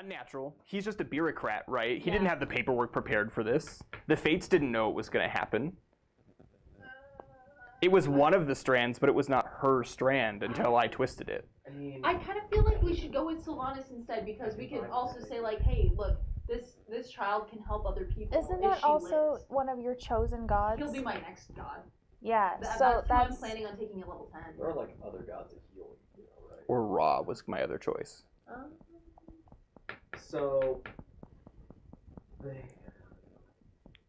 Unnatural. He's just a bureaucrat, right? He didn't have the paperwork prepared for this. The Fates didn't know it was going to happen. It was one of the strands, but it was not her strand until I twisted it. I kind of feel like we should go with Sylvanas instead, because we can also say, like, hey, look, this child can help other people. Isn't that also one of your chosen gods? He'll be my next god. Yeah, so that's who I'm planning on taking at level 10. There are like other gods of healing, you know, right? Or Ra was my other choice. So,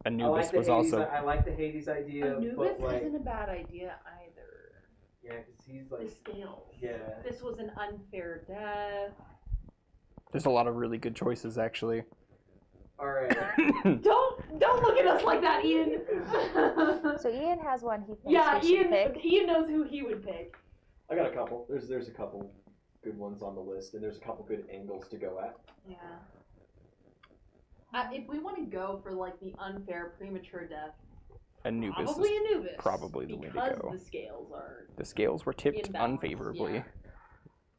Anubis was also. I like the Hades idea. Anubis but like, isn't a bad idea either. Yeah, because he's like. The scales. Yeah. This was an unfair death. There's a lot of really good choices, actually. All right. Don't look at us like that, Ian. So Ian has one he thinks we should pick. Ian knows who he would pick. I got a couple. There's a couple good ones on the list, and there's a couple good angles to go at. Yeah. If we want to go for like the unfair premature death, Anubis probably is Anubis. probably the way to Because go. the scales are. The scales were tipped imbalance, unfavorably.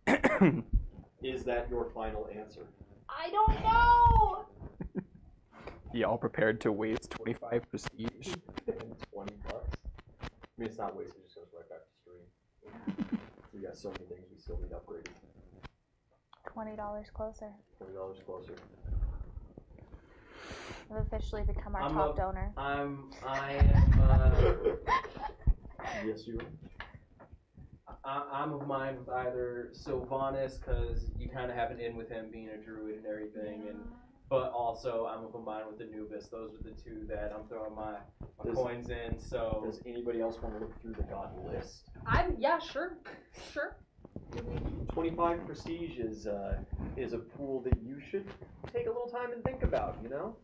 Yeah. Is that your final answer? I don't know. Y'all prepared to waste 25 prestige? And $20. I mean, it's not wasted; it just goes right back to stream. We got so many things we still need upgraded. $20 closer. $20 closer. We've officially become our top donor. I am. Yes, you are. I'm of mind with either Sylvanas, because you kind of have an in with him being a druid and everything, but also I'm of a mind with Anubis. Those are the two that I'm throwing my coins in. So does anybody else want to look through the god list? Sure. 25 prestige is a pool that you should take a little time and think about. You know.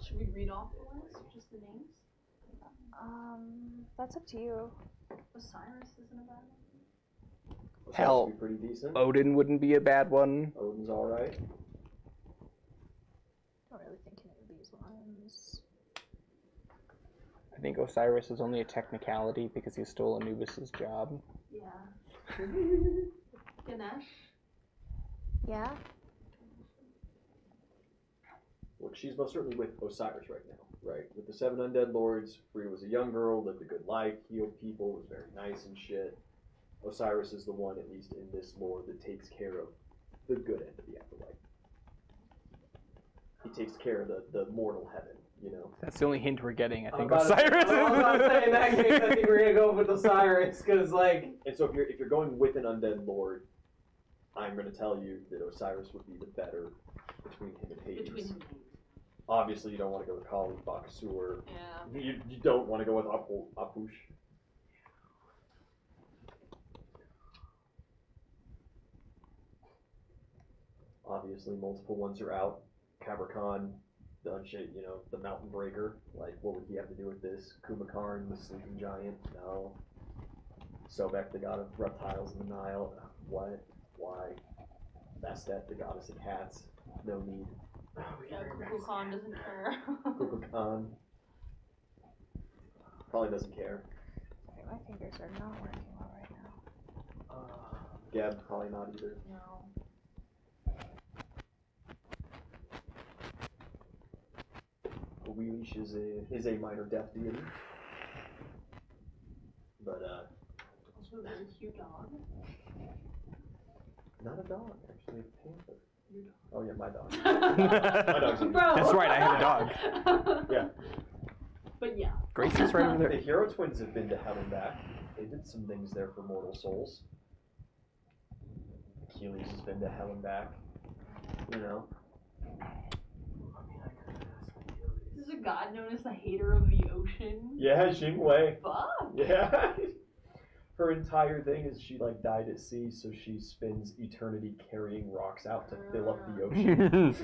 Should we read off the list, just the names? That's up to you. Osiris isn't a bad one. Hell, Be pretty decent. Odin wouldn't be a bad one. Odin's all right. I don't really think any of these ones. I think Osiris is only a technicality because he stole Anubis's job. Yeah. Ganesh. Yeah. Look, she's most certainly with Osiris right now, right? With the 7 undead lords, Frida was a young girl, lived a good life, healed people, was very nice and shit. Osiris is the one, at least in this lore, that takes care of the good end of the afterlife. He takes care of the mortal heaven, you know? That's the only hint we're getting, I think, I Osiris. was about to say, in that case, I think we're gonna go with Osiris, because like. And so if you're going with an undead lord, I'm going to tell you that Osiris would be the better between him and Hades. Obviously, you don't want to go with Kali, Bakasur. Yeah. You don't want to go with Apush. Obviously, multiple ones are out. Kabrakan, the Unshaped, the Mountain Breaker. Like, what would he have to do with this? Kumakarn, the Sleeping Giant? No. Sobek, the god of reptiles in the Nile. What? Why? Bastet, the goddess of cats. No need. Yeah, Kukulkan doesn't care. Kukulkan probably doesn't care. Sorry, my fingers are not working well right now. Geb probably not either. No. Wheelish is a minor death deity, but Also a very cute dog. not a dog, actually a panther. Your dog. Oh yeah, my dog. My dog's Bro. That's right, I have a dog. Yeah. But yeah. Gracie's right over The there. Hero Twins have been to hell and back. They did some things there for mortal souls. Achilles has been to hell and back. You know. This is a god known as the hater of the ocean. Yeah, Xingwei. Fuck. Yeah. Her entire thing is she died at sea, so she spends eternity carrying rocks out to fill up the ocean.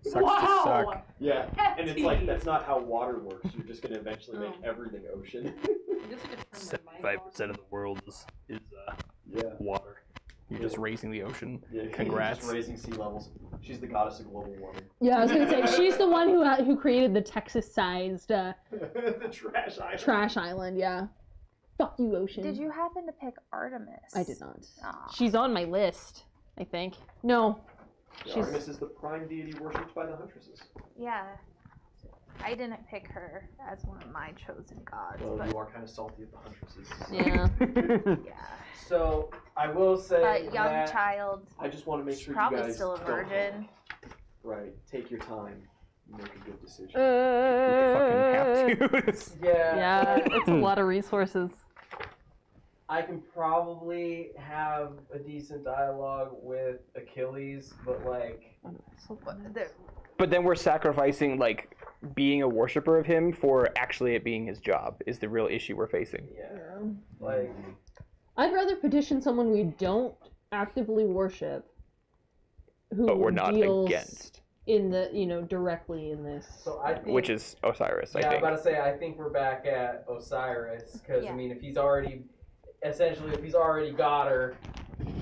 Sucks to suck. Yeah, and it's like that's not how water works. You're just gonna eventually make everything ocean. 75% of the world is water. You're just raising the ocean. Yeah, Congrats. Just raising sea levels. She's the goddess of global warming. Yeah, I was gonna say she's the one who created the Texas-sized the trash island. trash island. Yeah. Fuck you, ocean. Did you happen to pick Artemis? I did not. Aw. She's on my list, I think. No. Artemis is the prime deity worshipped by the huntresses. Yeah. I didn't pick her as one of my chosen gods. Well, but you are kind of salty at the huntresses. Yeah. yeah. So I will say But young that child, I just want to make she's sure you probably guys still a don't virgin. Right. Take your time. Make a good decision. Fucking have to. Yeah, it's a lot of resources. I can probably have a decent dialogue with Achilles, but like, But then we're sacrificing like being a worshiper of him for actually it being his job is the real issue we're facing. yeah, like I'd rather petition someone we don't actively worship, who But we're not deals against. in the directly in this. so I think. Which is Osiris, Yeah, I I'm think. about to say I think we're back at Osiris because Yeah. I mean if he's already got her,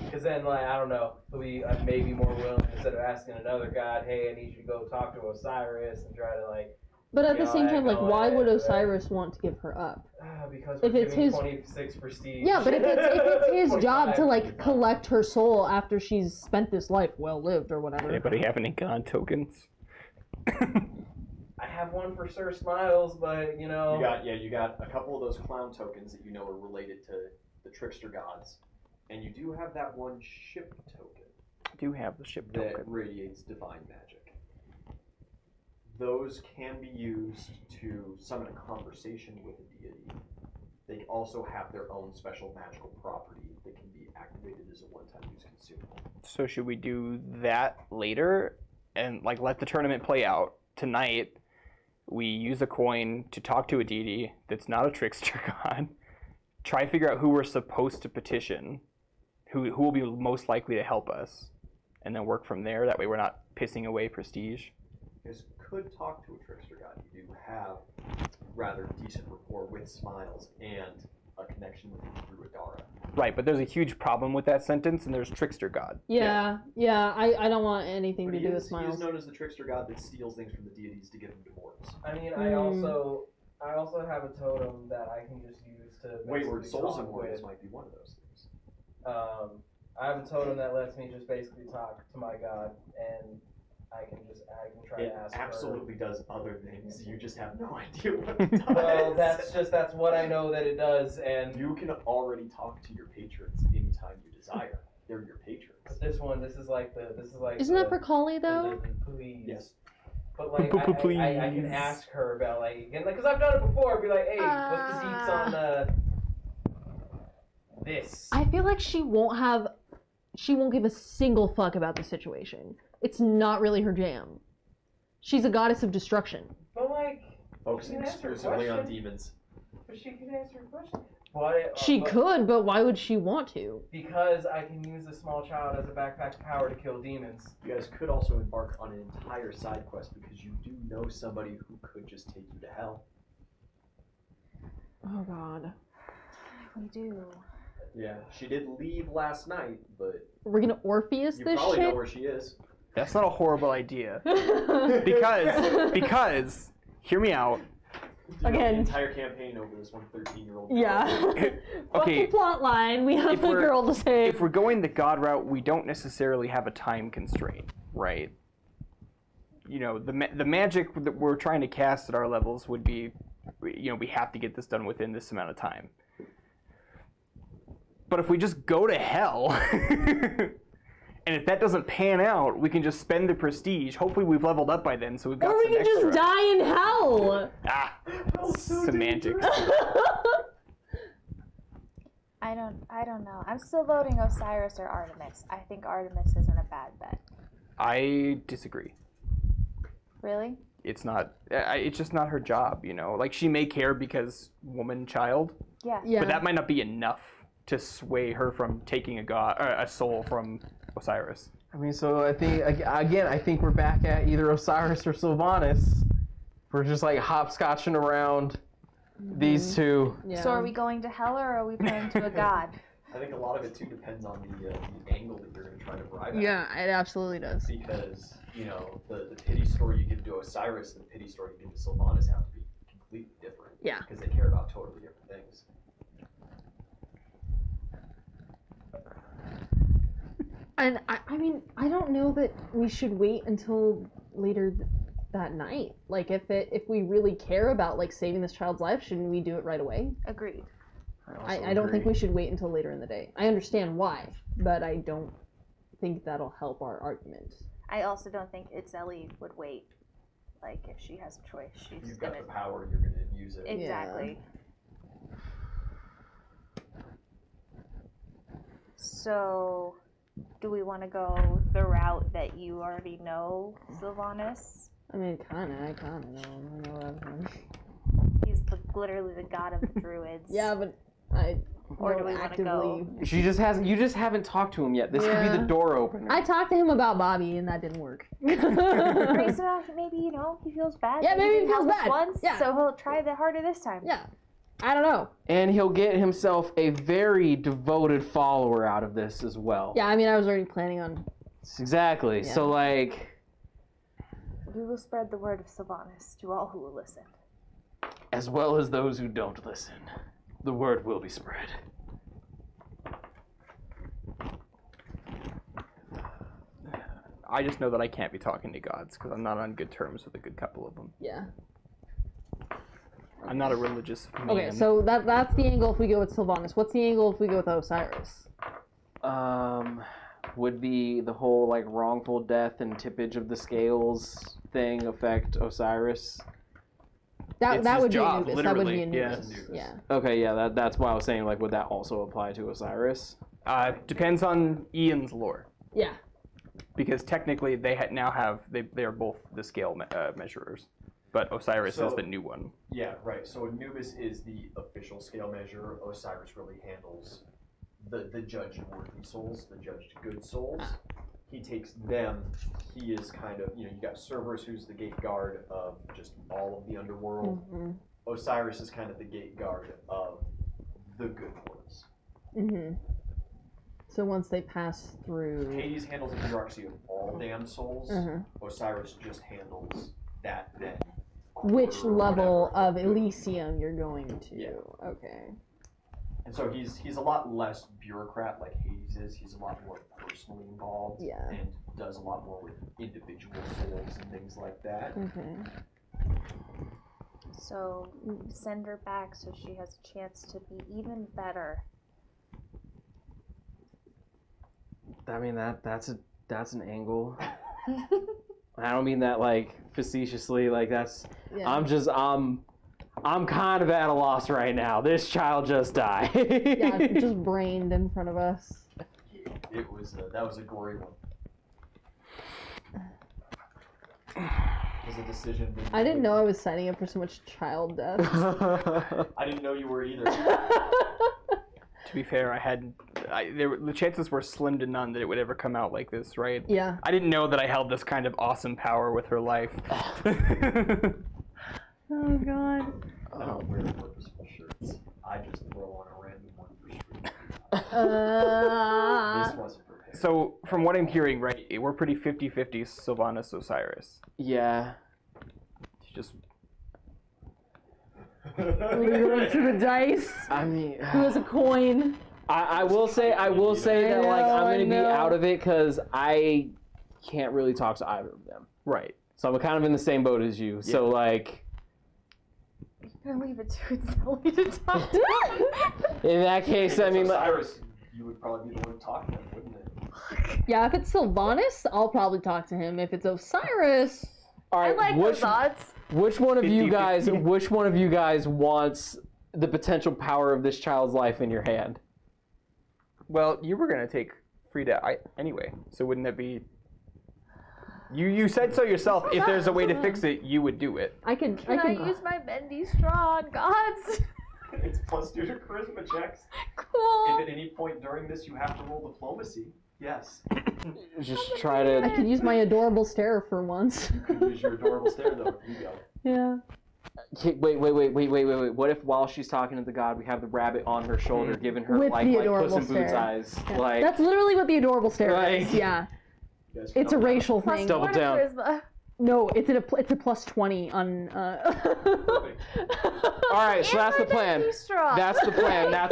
because then like I don't know, he'll be maybe more willing instead of asking another god, hey, I need you to go talk to Osiris and try to like. But at you the know, same I time, like, know why it, would but- Osiris want to give her up? Because If we're it's giving his- 26 prestige. Yeah, but if it's his job to 25. like collect her soul after she's spent this life well lived or whatever. Anybody have any god tokens? I have one for Sir Smiles, but you know. You got a couple of those clown tokens that you know are related to the trickster gods, and you do have that one ship token I do have the ship that token. radiates divine magic. Those can be used to summon a conversation with a deity. They also have their own special magical property that can be activated as a one-time use consumable. So should we do that later and like let the tournament play out? Tonight we use a coin to talk to a deity that's not a trickster god. Try and figure out who we're supposed to petition, who will be most likely to help us, and then work from there. That way we're not pissing away prestige. You guys could talk to a trickster god. You do have rather decent rapport with Smiles and a connection with him through Adara. Right, but there's a huge problem with that sentence, and there's trickster god. Yeah, I don't want anything But to he do with is Smiles. known as the trickster god that steals things from the deities to give them to mortals. I mean, I also have a totem that I can just use to. Wayward basically Souls talk Immortals with. might be one of those things. I have a totem that lets me just basically talk to my god, and I can try It to ask absolutely does other things. You just have no idea what it does. her. Well, that's what I know that it does, and You can already talk to your patrons anytime you desire. They're your patrons. but this is like. Isn't that for Kali though? Please. Yes. But like, Please. I can ask her about like, again, because I've done it before. Be like, hey, what's the deets on this? I feel like she won't give a single fuck about the situation. It's not really her jam. She's a goddess of destruction. But like, Focusing You can answer a exclusively on question. demons. but she can answer a question. Why? She but- could, but why would she want to? Because I can use a small child as a backpack power to kill demons. You guys could also embark on an entire side quest because you do know somebody who could just take you to hell. Oh god. We do. Yeah, she did leave last night, but We're gonna Orpheus you this probably know shit? where she is. That's not a horrible idea. Because hear me out. You know Again. the entire campaign over this one 13-year-old girl. Yeah. Fuck Okay, the plot line. We have if the we're- girl to save. if we're going the god route, we don't necessarily have a time constraint, right? You know, the magic that we're trying to cast at our levels would be, you know, we have to get this done within this amount of time. But if we just go to hell, and if that doesn't pan out, we can just spend the prestige. Hopefully we've leveled up by then, so we've got Or we some can extra. just die in hell. Ah, semantics. I don't know. I'm still voting Osiris or Artemis. I think Artemis isn't a bad bet. I disagree. Really? It's not. It's just not her job, you know. Like she may care because woman, child, Yeah. Yeah. but that might not be enough to sway her from taking a soul from Osiris. I mean, so I think again, I think we're back at either Osiris or Sylvanas. We're just like hopscotching around these two. Yeah. So are we going to hell or are we praying to a god? I think a lot of it too depends on the angle that you're going to try to bribe at. Yeah, it absolutely does. Because, you know, the pity story you give to Osiris and the pity story you give to Sylvanas have to be completely different. Yeah. Because they care about totally different things. And I mean, I don't know that we should wait until later that night. Like, if we really care about like saving this child's life, shouldn't we do it right away? Agreed. I don't think we should wait until later in the day. I understand why, but I don't think that'll help our argument. I also don't think Itzeli would wait. Like, if she has a choice, she's You've gonna... got the power, you're gonna use it. Exactly. So, do we want to go the route that you already know, Sylvanas? I mean, I kinda know. I know everything. He's literally the god of the druids. Yeah, but I. Or do we want to go? You just haven't talked to him yet. This could be the door opener. I talked to him about Bobby, and that didn't work. Right, so maybe, he feels bad. Yeah, maybe he feels bad. Once, Yeah. So he'll try the harder this time. Yeah. I don't know. And he'll get himself a very devoted follower out of this as well. Yeah, I mean, I was already planning on. Exactly. Yeah. So, like... We will spread the word of Sylvanas to all who will listen. As well as those who don't listen. The word will be spread. I just know that I can't be talking to gods because I'm not on good terms with a good couple of them. Yeah. I'm not a religious man. Okay, so that's the angle if we go with Sylvanas. What's the angle if we go with Osiris? Would be the whole, like, wrongful death and tippage of the scales thing affect Osiris? It's That his would job, be Anubis. That would be literally, yeah. Anubis. Yeah. Okay, yeah, that's why I was saying, like, would that also apply to Osiris? Depends on Ian's lore. Yeah. Because technically they they are both the scale measurers, but Osiris is the new one. Yeah, right. So Anubis is the official scale measure. Osiris really handles the judged worthy souls, the judged good souls. He takes them. He is kind of, you got Cerberus, who's the gate guard of just all of the underworld. Mm-hmm. Osiris is kind of the gate guard of the good ones. Mm-hmm. So once they pass through... Hades handles the bureaucracy of all damned souls. Mm-hmm. Osiris just handles that then. Which level of Elysium you're going to. Yeah. Okay. And so he's a lot less bureaucrat like Hades is. He's a lot more personally involved. Yeah. And does a lot more with individual souls and things like that. Okay. So, send her back so she has a chance to be even better. I mean, that's an angle. I don't mean that, like, facetiously. Like, that's... Yeah. I'm kind of at a loss right now. This child just died. Yeah, just brained in front of us. It was that was a gory one. Was a decision. I didn't know I was signing up for so much child death. I didn't know you were either. To be fair, the chances were slim to none that it would ever come out like this, right? Yeah. I didn't know that I held this kind of awesome power with her life. Oh god. I don't wear purposeful shirts. I just throw on a random one for street. This wasn't prepared. So, from what I'm hearing, right, we're pretty 50-50 Sylvanas Osiris. Yeah. Just... We're going to the dice. I mean... Who has a coin? I will say that, like, I'm going to be out of it because I can't really talk to either of them. Right. So I'm kind of in the same boat as you. Yeah. So, like... You're gonna leave it to Itzeli to talk to. In that case, I mean... Osiris, you would probably be the one to talk to him, wouldn't it? Yeah, if it's Sylvanas, I'll probably talk to him. If it's Osiris... All right, I like those odds. Which one of you 50-50. guys wants the potential power of this child's life in your hand? Well, you were gonna take Frida anyway, so wouldn't that be... You said so yourself. If there's a way to fix it, you would do it. Can I use my bendy straw on gods? It's +2 to charisma checks. Cool. If at any point during this you have to roll diplomacy, yes. Just try to... I could use my adorable stare for once. You could use your adorable stare though. You go. Yeah. Okay, wait. What if while she's talking to the god, we have the rabbit on her shoulder, giving her With like the Puss adorable in Boots stare. eyes? Yeah. Like, That's literally what the adorable stare is. Like- Yeah. You guys It's a know. racial thing. Double down. Charisma. No, it's a +20 on. Perfect. all right, so that's the plan. Bendy straw. That's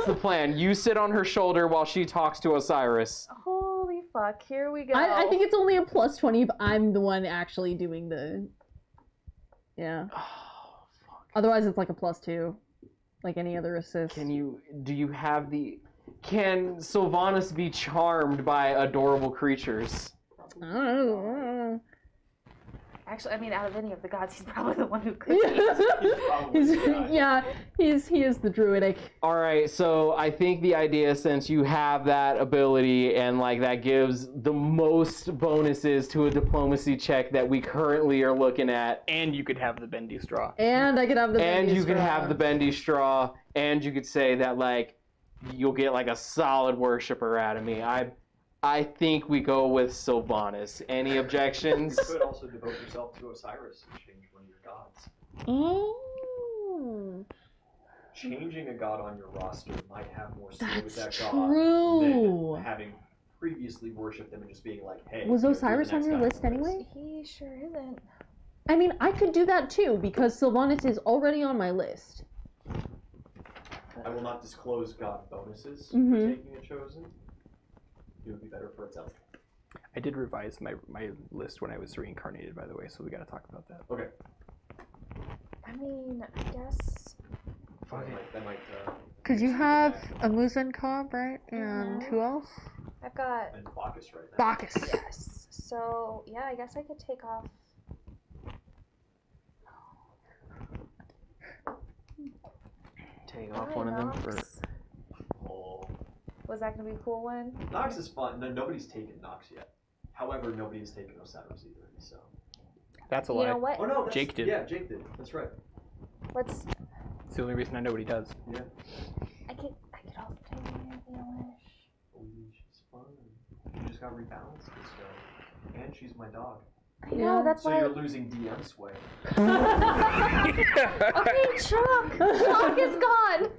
the plan. You sit on her shoulder while she talks to Osiris. Holy fuck, here we go. I think it's only a plus 20 if I'm the one actually doing the. Yeah. Oh, fuck. Otherwise, it's like a plus 2, like any other assist. Can Sylvanas be charmed by adorable creatures? I don't know. Actually, I mean, out of any of the gods, he's probably the one who could. He is the druidic. All right, so I think the idea, since you have that ability and like that gives the most bonuses to a diplomacy check that we currently are looking at, And you could have the bendy straw. And I could have the and bendy you could straw. have the bendy straw, and you could say that like you'll get like a solid worshiper out of me. I think we go with Sylvanas. Any objections? You could also devote yourself to Osiris and change one of your gods. Mm. Changing a god on your roster might have more sway with That's that god true. than having previously worshipped them and just being like, hey. Was you're Osiris the on next your guy list on the anyway? He sure isn't. I mean, I could do that too, because Sylvanas is already on my list. I will not disclose god bonuses for taking a chosen. It would be better for itself. I did revise my list when I was reincarnated, by the way, so we got to talk about that. Okay. I mean, I guess. That might Because you have a Muzen-Cobb, right? And who else? I've got and Bacchus right now. Bacchus. yes. So yeah, I guess I could take off. Take off one of them for. Oh. Was that gonna be a cool one? Nox is fun. No, nobody's taken Nox yet. However, nobody has taken Osiris either. So. That's a You lie. know what? Oh no, Jake did. Yeah, Jake did. That's right. Let's. It's the only reason I know what he does. Yeah. I could also take English. She's fun. You just got rebalanced this go. And she's my dog. I know, that's So why. you're losing DM sway. Okay, Chalk! Chalk is gone!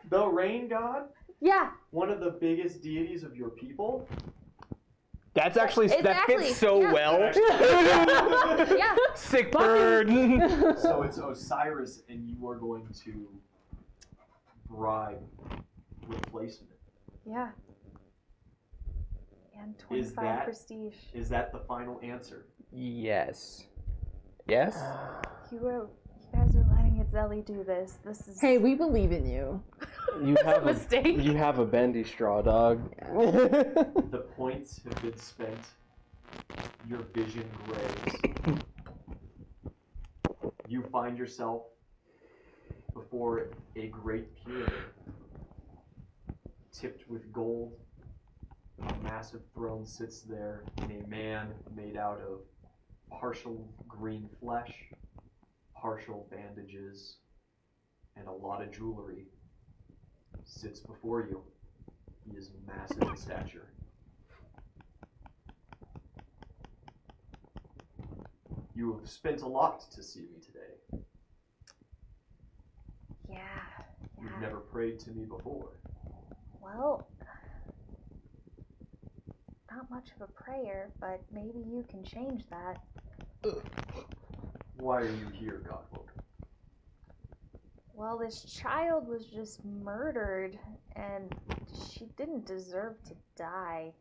The rain god? Yeah. One of the biggest deities of your people? That's actually that Exactly, fits so yeah. well. Yeah. Sick bird. So it's Osiris, and you are going to bribe replacement. Yeah. And Is 25 that- prestige. Is that the final answer? Yes. Yes. You guys are letting Itzelli do this. This is. Hey, we believe in you. You have a mistake. You have a bendy straw, dog. The points have been spent. Your vision grays. You find yourself before a great pyramid tipped with gold. A massive throne sits there, and a man made out of partial green flesh, partial bandages, and a lot of jewelry sits before you. He is massive in stature. You have spent a lot to see me today. Yeah. You've never prayed to me before. Well, not much of a prayer, but maybe you can change that. Why are you here, Godfolk? Well, this child was just murdered, and she didn't deserve to die.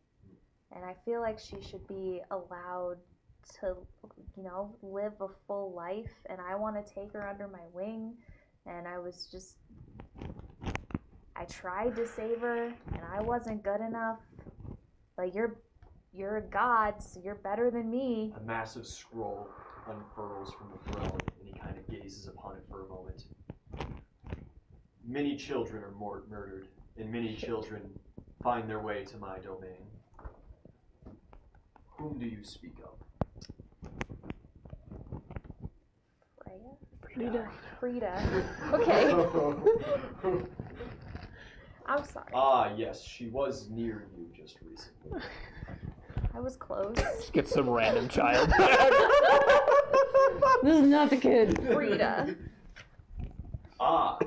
And I feel like she should be allowed to, live a full life. And I want to take her under my wing. And I tried to save her, and I wasn't good enough. But you're a god, so you're better than me. A massive scroll unfurls from the throne, and he kind of gazes upon it for a moment. Many children are murdered, and many children find their way to my domain. Whom do you speak of? Frida. Okay. I'm sorry. Ah, yes, she was near you just recently. I was close. Get some random child. This is not the kid. Frida. Ah,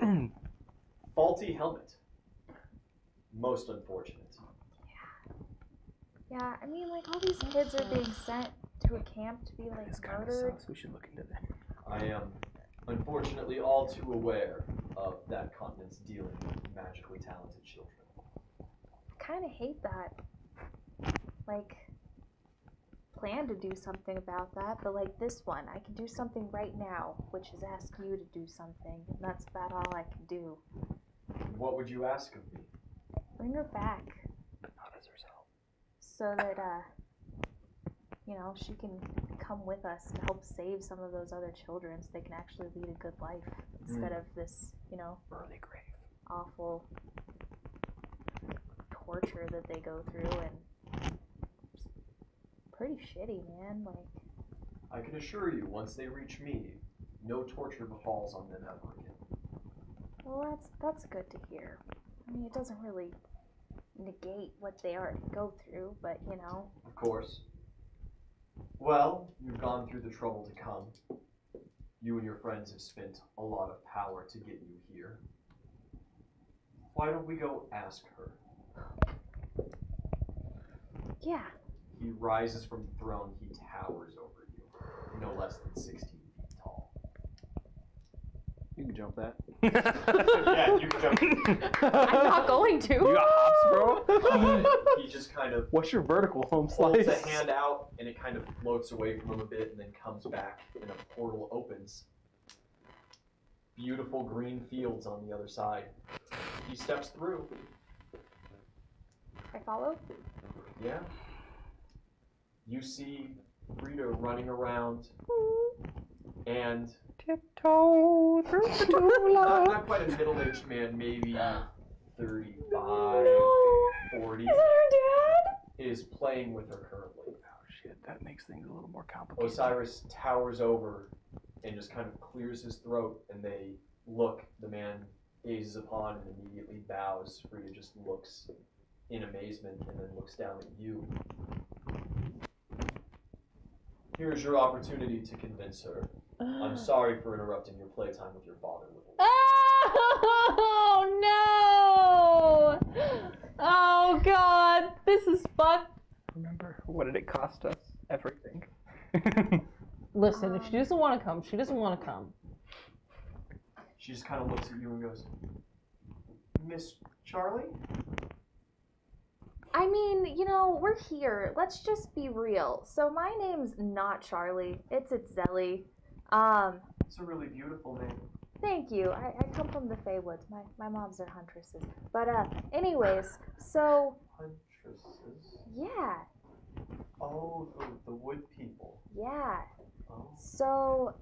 faulty helmet. Most unfortunate. Yeah, I mean, like, all these kids are being sent to a camp to be, like, This kind of murdered. sucks. We should look into that. I am unfortunately all too aware of that continent's dealing with magically talented children. I kind of hate that. like, plan to do something about that, but like this one, I can do something right now, which is ask you to do something, and that's about all I can do. What would you ask of me? Bring her back. But not as herself. So that, she can come with us to help save some of those other children so they can actually lead a good life instead of this, Early grave. awful torture that they go through, and it's pretty shitty, man. Like, I can assure you, once they reach me, no torture befalls on them ever again. well, that's good to hear. I mean, it doesn't really negate what they already go through, but Of course. Well, you've gone through the trouble to come. You and your friends have spent a lot of power to get you here. Why don't we go ask her? yeah. He rises from the throne. He towers over you, no less than 16 feet tall. You can jump that. Yeah, you can jump. I'm not going to. You got hops, bro? He just kind of What's your vertical home holds slice? a hand out, and it kind of floats away from him a bit, and then comes back, and a portal opens. Beautiful green fields on the other side. He steps through. I follow. Yeah. You see Frida running around, and Tiptoe through the tulips. not quite a middle-aged man, maybe 35, 40, Is that her dad? is playing with her currently. Oh shit, that makes things a little more complicated. Osiris towers over and just kind of clears his throat, and they look. The man gazes upon and immediately bows. Frida just looks in amazement and then looks down at you. Here's your opportunity to convince her. I'm sorry for interrupting your playtime with your father, little. Oh no! Oh god, this is fucked. Remember, what did it cost us? Everything. Listen, if she doesn't want to come, she doesn't want to come. She just kind of looks at you and goes, Miss Charlie? I mean, we're here. Let's just be real. So my name's not Charlie. It's Zelly. It's a really beautiful name. Thank you. I come from the Feywoods. My moms are huntresses. But anyways, so Huntresses? yeah, Oh, the wood people. yeah. Oh. So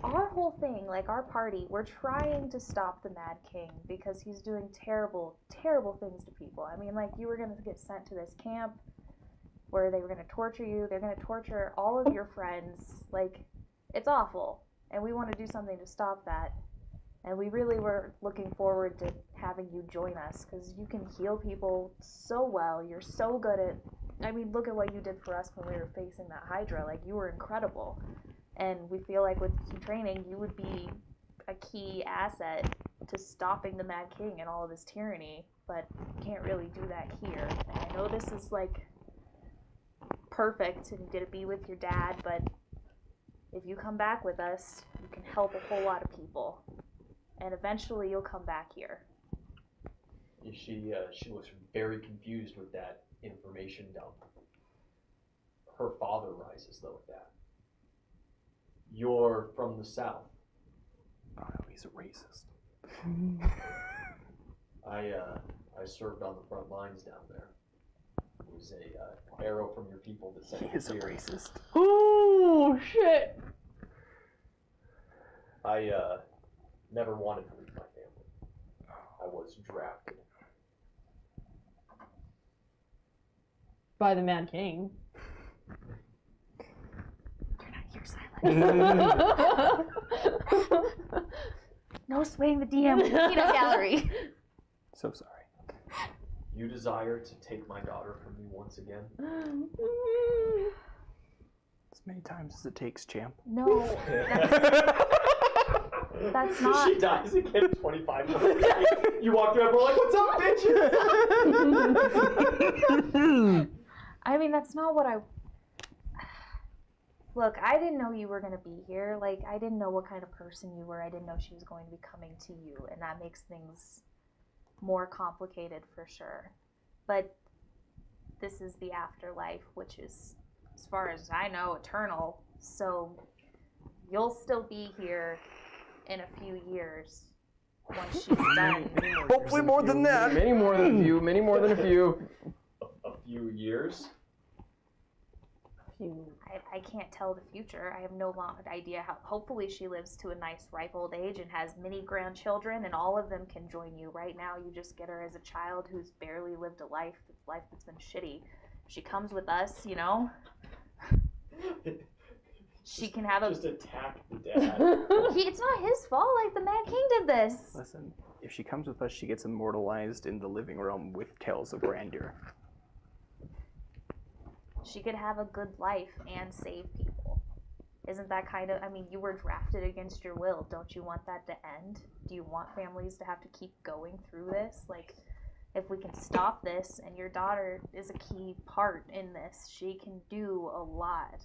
our whole thing, like our party, we're trying to stop the Mad King because he's doing terrible, terrible things to people. I mean, like, you were gonna get sent to this camp where they were gonna torture you. They're gonna torture all of your friends. Like, it's awful. And we want to do something to stop that. And we really were looking forward to having you join us because you can heal people so well. You're so good at, I mean, look at what you did for us when we were facing that Hydra. Like, you were incredible. And we feel like with some training, you would be a key asset to stopping the Mad King and all of his tyranny, but you can't really do that here. And I know this is, like, perfect and you get to be with your dad, but if you come back with us, you can help a whole lot of people. And eventually you'll come back here. She looks very confused with that information dump. Her father rises, though, with that. You're from the South. Oh no, he's a racist. I served on the front lines down there. It was a arrow from your people that sent He is a me here. racist. Oh shit! I never wanted to leave my family. I was drafted. By the Mad King. You're not here, silent. No swaying the DM with peanut gallery. So sorry. You desire to take my daughter from me once again? As many times as it takes, champ. No, that's not. She dies again 25 minutes. You walk through and we're like, what's up, bitches? I mean, that's not what I. Look, I didn't know you were going to be here. Like, I didn't know what kind of person you were. I didn't know she was going to be coming to you, and that makes things more complicated for sure. But this is the afterlife, which is, as far as I know, eternal. So you'll still be here in a few years once she's done. Hopefully more than that. Many more than a few. Many more than a few. A few years? I can't tell the future. I have no idea how. Hopefully she lives to a nice ripe old age and has many grandchildren, and all of them can join you. Right now, you just get her as a child who's barely lived a life that's been shitty. She comes with us, you know. She can have Just attack the dad. It's not his fault. Like, the Mad King did this. Listen, if she comes with us, she gets immortalized in the living room with tales of grandeur. She could have a good life and save people. Isn't that kind of, I mean, you were drafted against your will. Don't you want that to end? Do you want families to have to keep going through this? Like, if we can stop this, and your daughter is a key part in this, she can do a lot.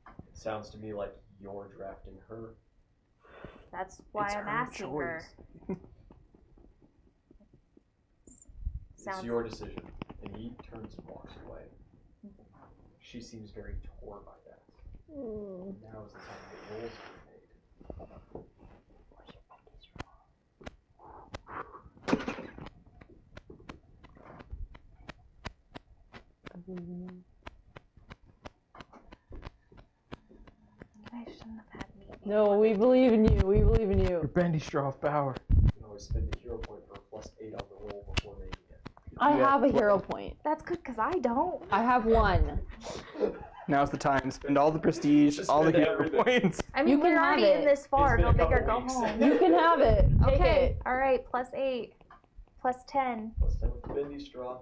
It sounds to me like you're drafting her. That's why It's I'm her asking her. It's your decision. And he turns and walks away. She seems very torn by that. Now is the time that rolls are made. I shouldn't have had me. No, we believe in you. We believe in you. Your bendy straw of power. You can always spend the hero point for a +8 on the roll before making it. I Yeah, have a it's hero point. That's good, because I don't. I have one. Now's the time. Spend all the prestige, Just all the spend hero everything. points. I mean, You can we're have already in it. this far. It's Go been a big or couple go weeks. home. You can have it. Take Okay, it. all right, +8, +10, +10 with the bendy straw.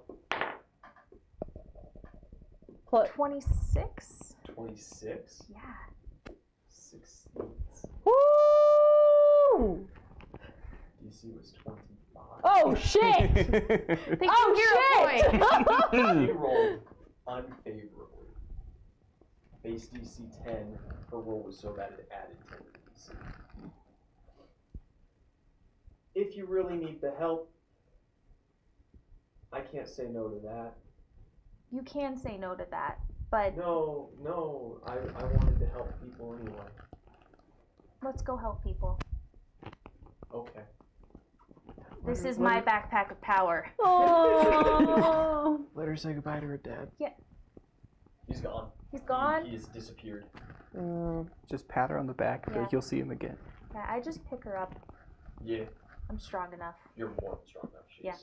26. 26. Yeah. 16. Woo! DC was 25. Oh shit! Thank Oh you, hero point. She rolled unfavorably. Base DC 10. Her roll was so bad it added 10 to DC. If you really need the help, I can't say no to that. You can say no to that, but No, I wanted to help people anyway. let's go help people. Okay. This is my backpack of power. Oh. Let her say goodbye to her dad. He's gone. He's gone? He's disappeared. Just pat her on the back. Yeah. You'll see him again. Yeah, I just pick her up. Yeah, I'm strong enough. you're more than strong enough. Yeah.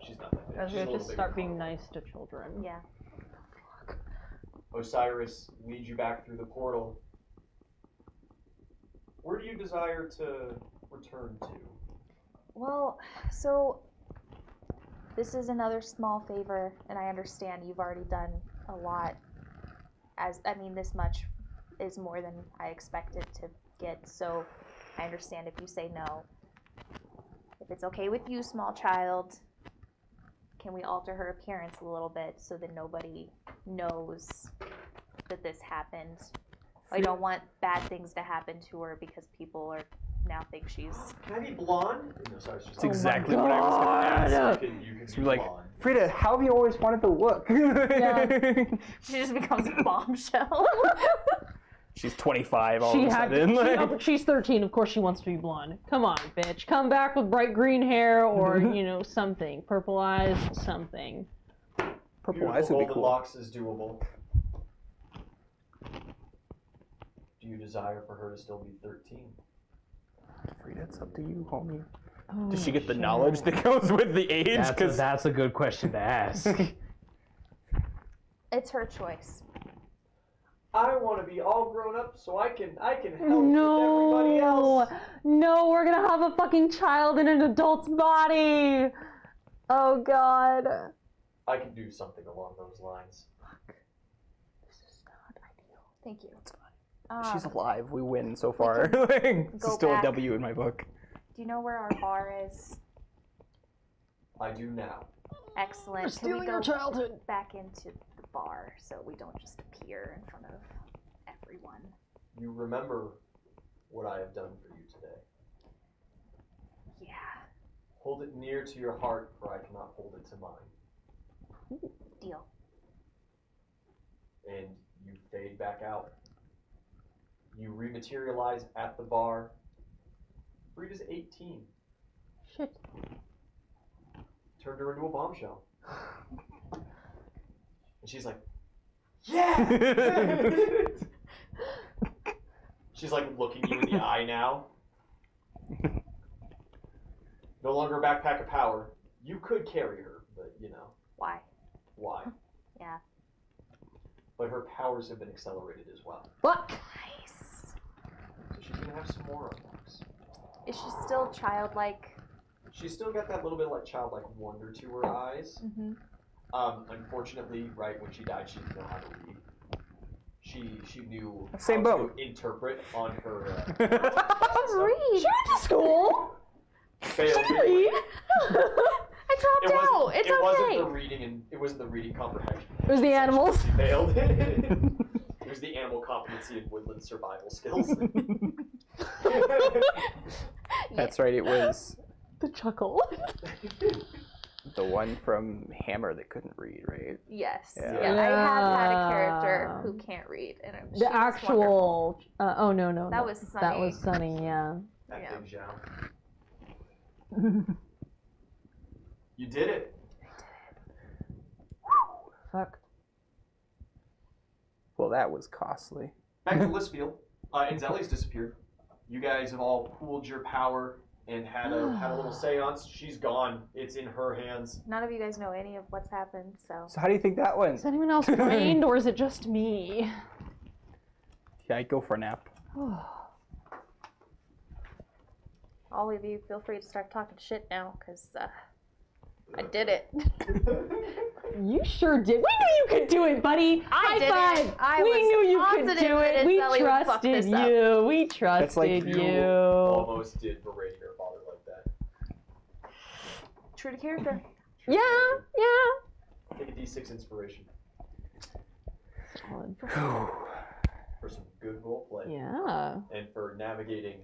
She's not that big. As She's we a have to little bigger start than being Carl. nice to children. Yeah. Osiris leads you back through the portal. Where do you desire to return to? Well, so this is another small favor, and I understand you've already done a lot. This much is more than I expected to get, so I understand if you say no. If it's okay with you, small child, can we alter her appearance a little bit so that nobody knows that this happened? I don't want bad things to happen to her because people are now think she's. Can I be blonde? No, sorry, it's just That's exactly what I was going to ask. You can So be we're like, blonde. Frida, how have you always wanted to look? She just becomes a bombshell. She's 25 all of a sudden. She's 13. Of course, she wants to be blonde. Come on, bitch. Come back with bright green hair or something. Purple eyes, something. Purple eyes would be Golden cool. locks is doable. Do you desire for her to still be 13? Frida, it's up to you, homie. Oh, Does she get the knowledge that goes with the age? That's a good question to ask. It's her choice. I want to be all grown up so I can help with everybody else. No, we're gonna have a fucking child in an adult's body. Oh god. I can do something along those lines. This is not ideal. Thank you. She's alive. We win so far. It's go still back. a W in my book. Do you know where our bar is? I do now. Excellent. We're Can we stealing go our childhood. back into the bar so we don't just appear in front of everyone? You remember what I have done for you today. Yeah. Hold it near to your heart, for I cannot hold it to mine. Deal. and you fade back out. You rematerialize at the bar. Frida's 18. Shit. Turned her into a bombshell. And she's like, yeah! She's like looking you in the eye now. No longer a backpack of power. You could carry her, but you know. Why? Why? Yeah. But her powers have been accelerated as well. What? Nice. So she's gonna have some more unlocks. Is she still childlike? She's still got that little bit of like childlike wonder to her eyes. Mm-hmm. Unfortunately, right when she died, she didn't know how to read. She knew Same how boat. to interpret on her. Read. She went to school. Failed. Read. I dropped out. It's it wasn't okay. the reading, and it wasn't the reading comprehension. It was the animals. She failed. It was the animal competency and woodland survival skills. That's right, it was The chuckle. the one from Hammer that couldn't read, right? Yes. Yeah. Yeah. I have had a character Yeah. who can't read, and she The was actual. Oh no. That was Sunny. That was Sunny. Yeah. That Yeah. big Joust. You did it. Fuck. Well, that was costly. Back to Listfield. And Zelly's disappeared. You guys have all pooled your power and had a little seance. She's gone. It's in her hands. None of you guys know any of what's happened, so. So how do you think that went? Is anyone else trained, or is it just me? Yeah, I'd go for a nap. All of you, feel free to start talking shit now, because I did it. You sure did. We knew you could do it, buddy. I did High it. five. I We was knew you could positive do that it. We Zelly would fuck trusted this up. you. We trusted That's like you. Almost did berating her father like that. True to character. Yeah. Take a D6 inspiration Solid. for some good roleplay Yeah. and for navigating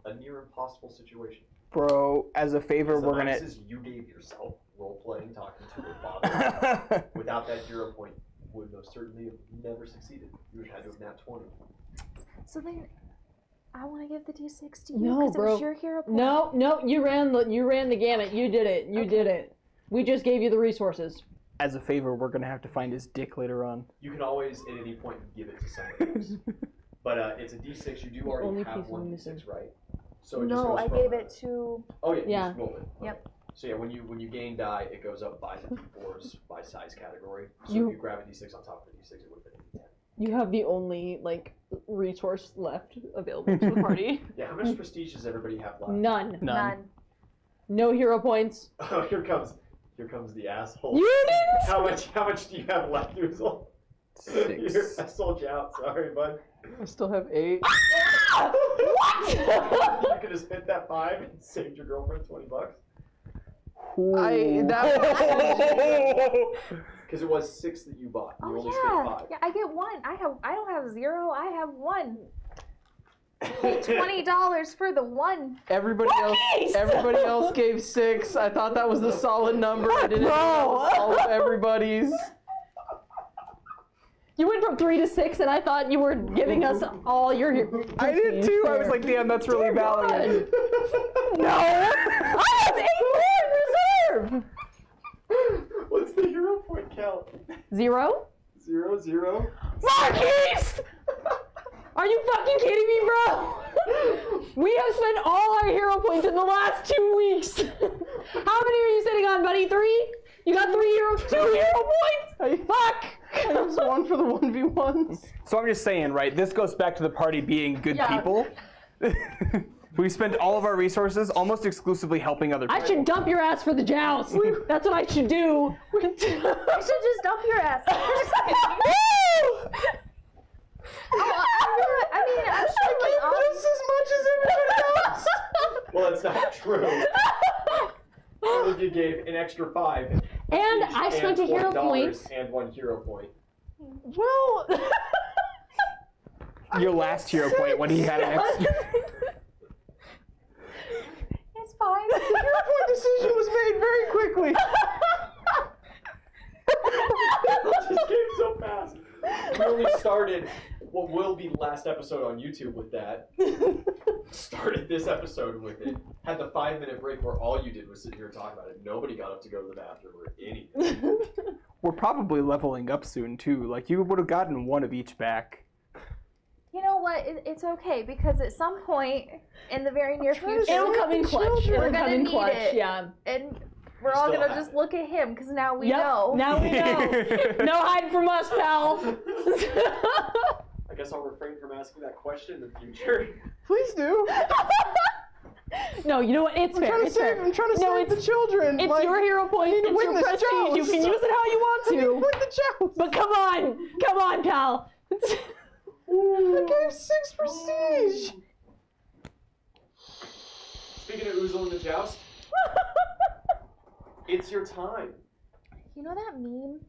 a near impossible situation. Bro, as a favor, As the we're gonna. minuses you gave yourself roleplaying, talking to her father. Without that hero point, would most certainly have never succeeded. You would have had to have nat 20. So then, I want to give the D6 to you, No, because it bro. was your hero point. No, you ran the gamut. You did it. You did it. We just gave you the resources. As a favor, we're gonna have to find his dick later on. You can always, at any point, give it to someone else. But it's a D6. You do already Only have piece one I'm D6, missing. right? So it just No, goes I from, gave it to. Oh yeah, Yeah. you just roll it. Okay. Yep. So yeah, when you gain die, it goes up by the D4s by size category. So You- if you grab a D6 on top of a D6, it would have been a D10. You have the only resource left available to the party. Yeah, how much prestige does everybody have left? None. None. No hero points. Oh, here comes the asshole. You didn't. How much do you have left, Uzul? 6. I sold you out. Sorry, bud. I still have 8. What? You could have spent that 5 and saved your girlfriend $20. Because it was 6 that you bought. You Oh only yeah. spent 5. Yeah, I get 1. I don't have 0. I have 1. $20 for the 1. Everybody else gave 6. I thought that was the solid number. I didn't know that was all of everybody's. You went from 3 to 6, and I thought you were giving us all your. I did too. I was like, damn, that's really valiant. No, I have 8 more in reserve. What's the hero point count? 0. 0, 0. Marquise! Are you fucking kidding me, bro? We have spent all our hero points in the last 2 weeks. How many are you sitting on, buddy? 3? You got 2 hero points? Fuck! I used 1 for the 1v1s. So I'm just saying, right? This goes back to the party being good Yeah. people. We spend all of our resources almost exclusively helping other people. I should dump your ass for the joust. That's what I should do. I should just dump your ass. I'm sure like Just as much as everybody else. Well, that's not true. I think you gave an extra 5. And I spent a hero point. And 1 hero point. Well, Your last hero point when he had an extra. it's fine. The hero point decision was made very quickly. It just came so fast. literally started what will be the last episode on YouTube with that. Started this episode with it. Had the 5-minute break where all you did was sit here and talk about it. Nobody got up to go to the bathroom or anything. We're probably leveling up soon too. Like you would have gotten one of each back. You know what? It's okay because at some point in the very near future, It'll come in clutch. We're It'll come gonna in need clutch. it. Yeah. And we're all still gonna have just it. look at him because now we Yep. know. Now we know. No hiding from us, pal. I guess I'll refrain from asking that question in the future. Please do. No, you know what? It's fair. It's fair. I'm trying to No, save the children. It's like, your hero point. need to It's win your this prestige. You joust. can use it how you want to. Win the joust. But come on, pal. I gave 6 prestige. Speaking of Uzul and the Joust, it's your time. You know that meme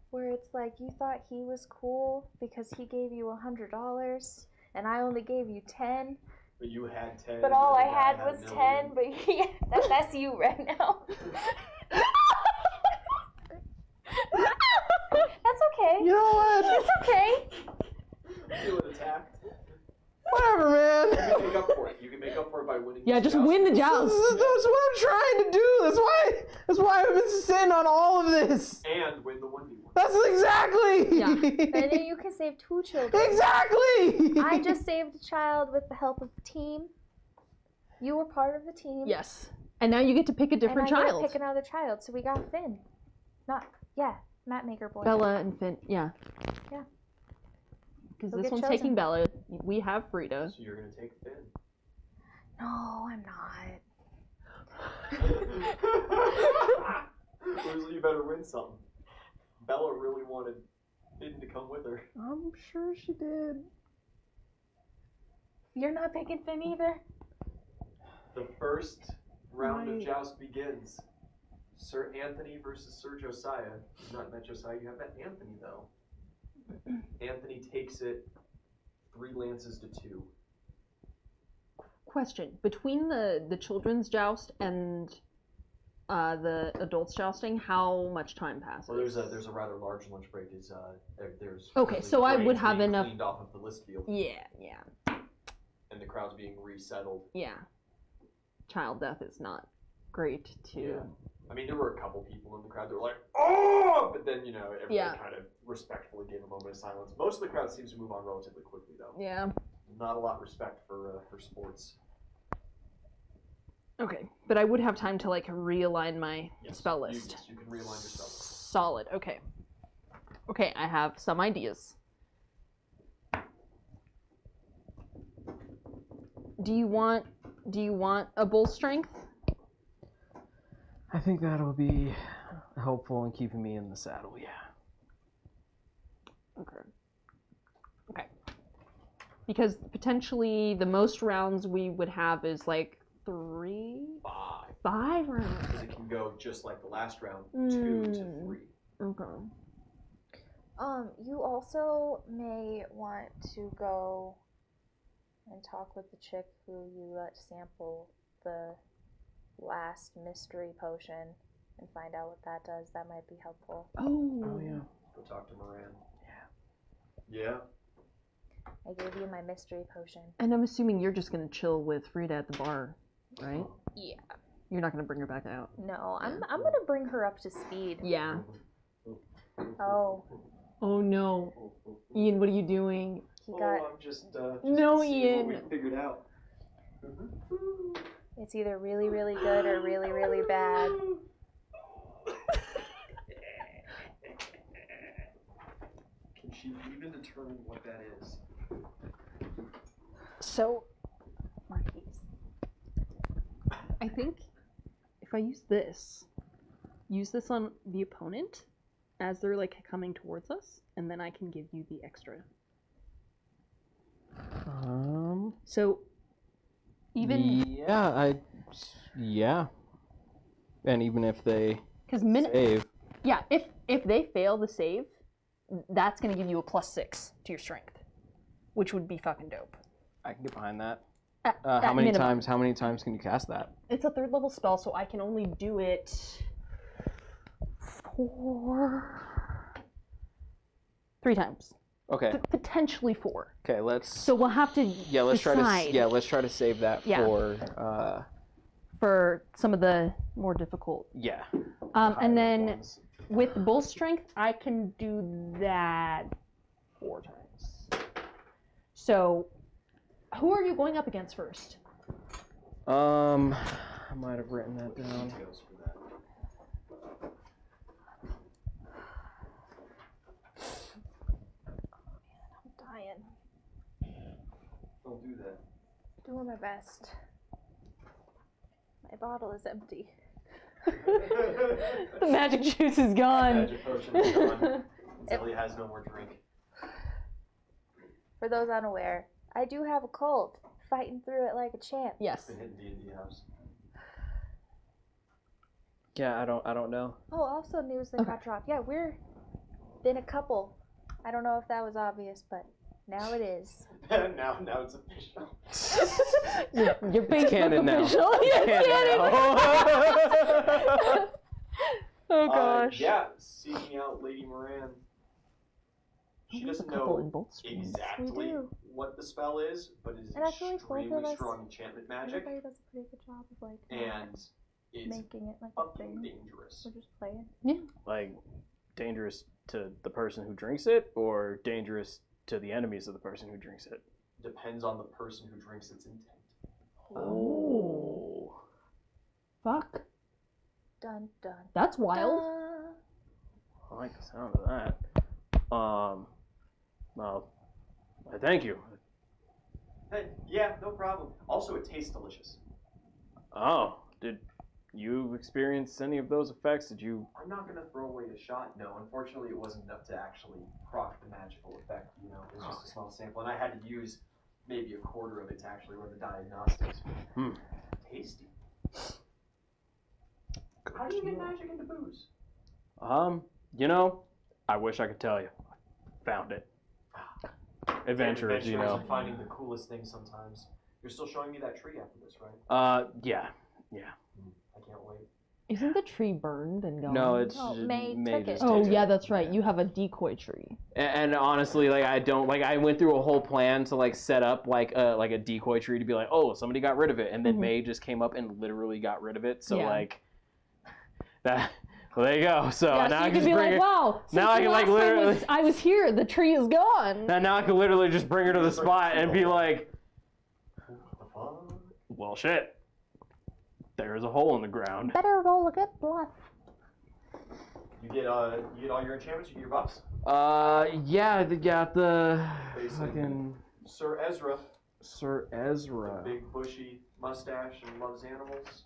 where it's like you thought he was cool because he gave you $100 and I only gave you 10, But you had 10. but all I and the guy had was a 10. million. But that's you right now. That's okay. You know what? It's okay. Feeling attacked. Whatever, You man. can make up for it. You can make up for it by winning. Yeah, this just joust. win the That's joust. what I'm trying to do. That's why I've been sitting on all of this. And win the 1v1. That's exactly. Yeah. And then you can save 2 children. Exactly. I just saved a child with the help of the team. You were part of the team. Yes. And now you get to pick a different and I child. get to pick another child. So we got Finn. Matt Maker boy. Bella and Finn. Yeah. Yeah. Because Who this gets one's chosen? taking Bella. We have Frida. So you're gonna take Finn. No, I'm not. Uzul, you better win something. Bella really wanted Finn to come with her. I'm sure she did. You're not picking Finn either. The first round of Joust begins. Sir Anthony versus Sir Josiah. You've not met Josiah, you have met Anthony though. Anthony takes it 3 lances to 2. Question: between the children's joust and the adults jousting, how much time passes? Well, there's a rather large lunch break. There's Okay, so I would grains have being enough- cleaned off of the list field, Yeah. and the crowd's being resettled. Yeah. Child death is not great to. Yeah. I mean, there were a couple people in the crowd that were like, "Oh!" But then, everybody Yeah. kind of respectfully gave a moment of silence. Most of the crowd seems to move on relatively quickly, though. Yeah. Not a lot of respect for sports. Okay, but I would have time to realign my Yes, spell list. Yes, you can realign your spell list. Solid. Okay. Okay, I have some ideas. Do you want a bull strength? I think that'll be helpful in keeping me in the saddle, yeah. Okay. Because potentially the most rounds we would have is 3? 5. 5 rounds. Because it can go just like the last round, 2 to 3. Okay. You also may want to go and talk with the chick who you let sample the last mystery potion and find out what that does. That might be helpful. Oh yeah. Go talk to Moran. Yeah. I gave you my mystery potion. And I'm assuming you're just gonna chill with Frida at the bar, right? Yeah. You're not gonna bring her back out. No, I'm gonna bring her up to speed. Yeah. Oh, Oh no, Ian, what are you doing? he got. I'm just No, seeing Ian. what we figured out. It's either really, really good or really, really bad. Can she even determine what that is? So, I think if I use this on the opponent as they're coming towards us, and then I can give you the extra. So, even Yeah. And even if they because save, yeah, if they fail the save, that's gonna give you a +6 to your strength, which would be fucking dope. I can get behind that. At How many minimum. times? How many times can you cast that? It's a 3rd level spell, so I can only do it 3 times. Okay. Potentially 4. Okay, let's. So we'll have to let's decide try to save that Yeah. for some of the more difficult. yeah. And then with bull strength, I can do that 4 times. So, who are you going up against first? I might have written that down. Details for that. I'm dying. Don't do that. Doing my best. My bottle is empty. The magic juice is gone. Magic potion is gone. Zelly has no more drink. For those unaware, I do have a cold. Fighting through it like a champ. Yes. Been hitting D&D house. Yeah, I don't know. Oh, also news that got dropped. Yeah, we're been a couple. I don't know if that was obvious, but now it is. now it's official. Your big canon now. official. It's canon. Oh gosh. Yeah, seeking out Lady Moran. She doesn't know exactly what the spell is, but it is And I feel like both of extremely us- strong enchantment magic, Everybody does a pretty good job of like and it's making it like a fucking thing. dangerous. We're just playing. Like, dangerous to the person who drinks it, or dangerous to the enemies of the person who drinks it? Depends on the person who drinks its intent. Oh. Fuck. Dun dun. That's wild. Dun. I like the sound of that. Well, I thank you. Hey, yeah, no problem. Also, it tastes delicious. Oh, did you experience any of those effects? Did you? I'm not gonna throw away the shot. No, unfortunately, it wasn't enough to actually proc the magical effect. You know, it was just a small sample, and I had to use maybe a quarter of it to actually run the diagnostics. Tasty. How do you get magic into booze? You know, I wish I could tell you. Found it. Adventurers, you know. Are finding the coolest things sometimes. You're still showing me that tree after this, right? Yeah. I can't wait. Isn't the tree burned and gone? No, it's Oh, just, May took just it. Oh did yeah, that's right. You have a decoy tree. And honestly, like I went through a whole plan to like set up like a decoy tree to be like, oh, somebody got rid of it, and then May just came up and literally got rid of it. So Yeah. like that. Well, there you go. So Yeah, now so I you can could just be bring like, it. wow. Now I can like literally. I was here. The tree is gone. Now I can literally just bring her to the spot and be like, Well, shit. There's a hole in the ground. Better roll a good bluff. You get all your enchantments. You get your buffs. yeah, they got the Basically. fucking Sir Ezra, Sir Ezra. big bushy mustache and loves animals.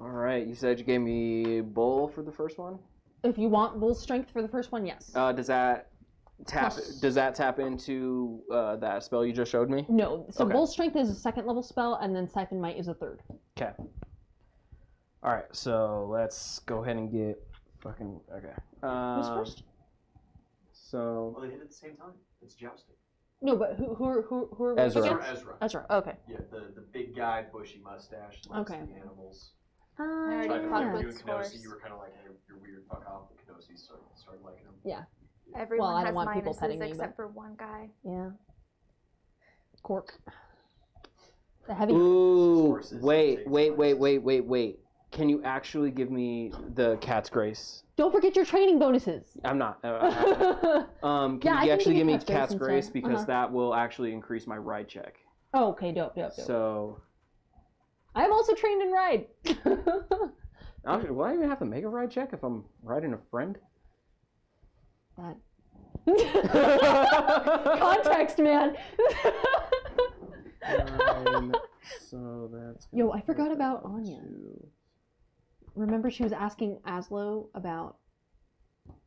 All right, you said you gave me bull for the first one. If you want bull strength for the first one, yes. Does that tap? Plus- Does that tap into that spell you just showed me? No. So Okay. bull strength is a 2nd level spell, and then siphon might is a 3rd. Okay. All right, so let's go ahead and get fucking okay. Who's first? So Well, they hit at the same time. It's jousting. No, but who are we Ezra. up Sir against? Ezra. Ezra. Okay. Yeah, the big guy, bushy mustache, loves Okay. the animals. I already Tried to fucked flirt with you and Kenosi. scores. You were kind of like, hey, you're weird. Fuck off. But Kenosi started liking him. Everyone Well, I don't has want people minuses petting me, except for one guy. Yeah. Cork. The heavy. ooh, Horses, wait. takes Can you actually give me the cat's grace? Don't forget your training bonuses. I'm not. Can Yeah, I you can actually give give you me cat's cat's grace grace instead. because that will actually increase my ride check. Oh, okay, dope. So, I'm also trained in ride. actually, will I even have to make a ride check if I'm riding a friend? That. Context, man. So that's. Yo, I forgot about Anya. Remember she was asking Aslo about.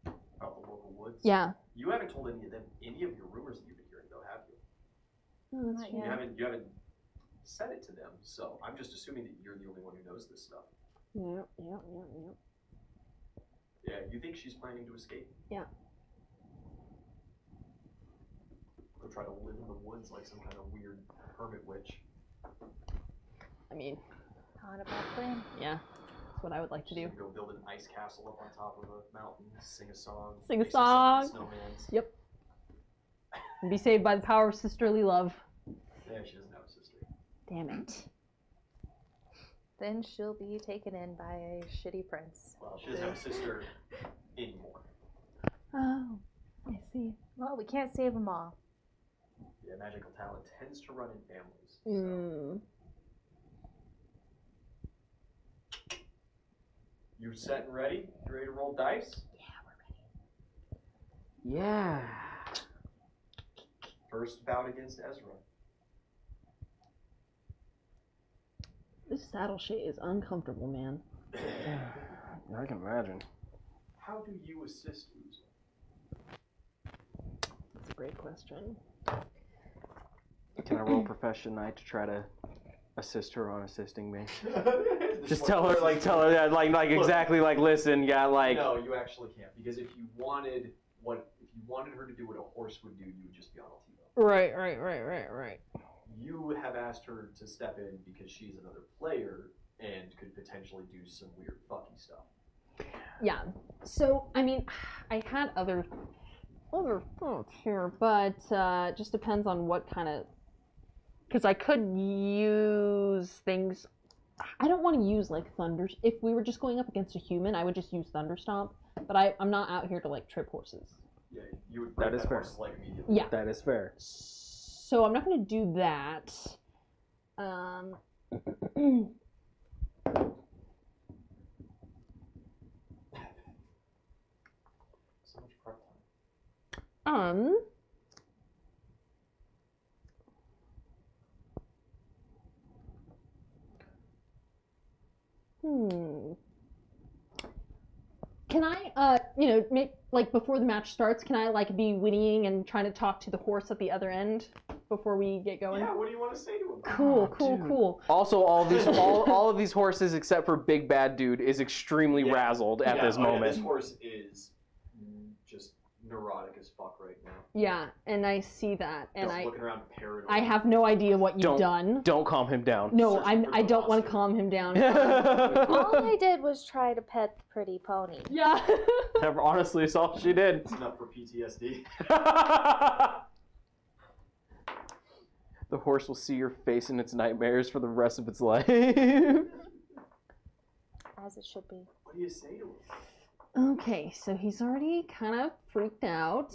About the local woods. Yeah. You haven't told any of them any of your rumors that you've been hearing, though, have you? Oh, that's Not true. yet. You haven't said it to them, so I'm just assuming that you're the only one who knows this stuff. Yeah. Yeah, you think she's planning to escape? Yeah. Go try to live in the woods like some kind of weird hermit witch. I mean, Not a bad plan. yeah. That's what I would like to do. She's gonna go build an ice castle up on top of a mountain, sing a song. Sing a make some song. snowmans. Yep. and be saved by the power of sisterly love. Yeah, she doesn't have a sister. Damn it. Then she'll be taken in by a shitty prince. Well, she doesn't have a sister anymore. Oh, I see. Well, we can't save them all. Yeah, magical talent tends to run in families. So. Mm. You set and ready? You ready to roll dice? Yeah. First bout against Ezra. This saddle shit is uncomfortable, man. I can imagine. How do you assist Uzul? That's a great question. Can I roll profession night to try to assist her on assisting me? Just Tell her that, like Look. exactly, like, listen, yeah, like. No, you actually can't, because if you wanted her to do what a horse would do, you would just be on Altivo. Right. You have asked her to step in because she's another player and could potentially do some weird fucky stuff. Yeah. So, I mean, I had other thoughts here, but just depends on what kind of. Because I could use things. I don't want to use like thunder. If we were just going up against a human, I would just use Thunderstomp. But I'm not out here to like trip horses. Yeah, you would That break is fair. horse's leg immediately. Yeah. That is fair. So I'm not going to do that. So much prep time. Can I, like before the match starts, can I like be whinnying and trying to talk to the horse at the other end before we get going? Yeah, what do you want to say to him? Cool. Also, all of these horses except for Big Bad Dude is extremely razzled at this moment. Yeah, this horse is just neurotic as fuck right now. Yeah, and I see that, and Just looking around paranoid. I have no idea what you've done. Don't calm him down. No, Searching for I the don't want to monster. calm him down. All I did was try to pet the pretty pony. Yeah. Honestly, it's all she did. It's enough for PTSD. The horse will see your face in its nightmares for the rest of its life. As it should be. What do you say to him? Okay, so he's already kind of freaked out.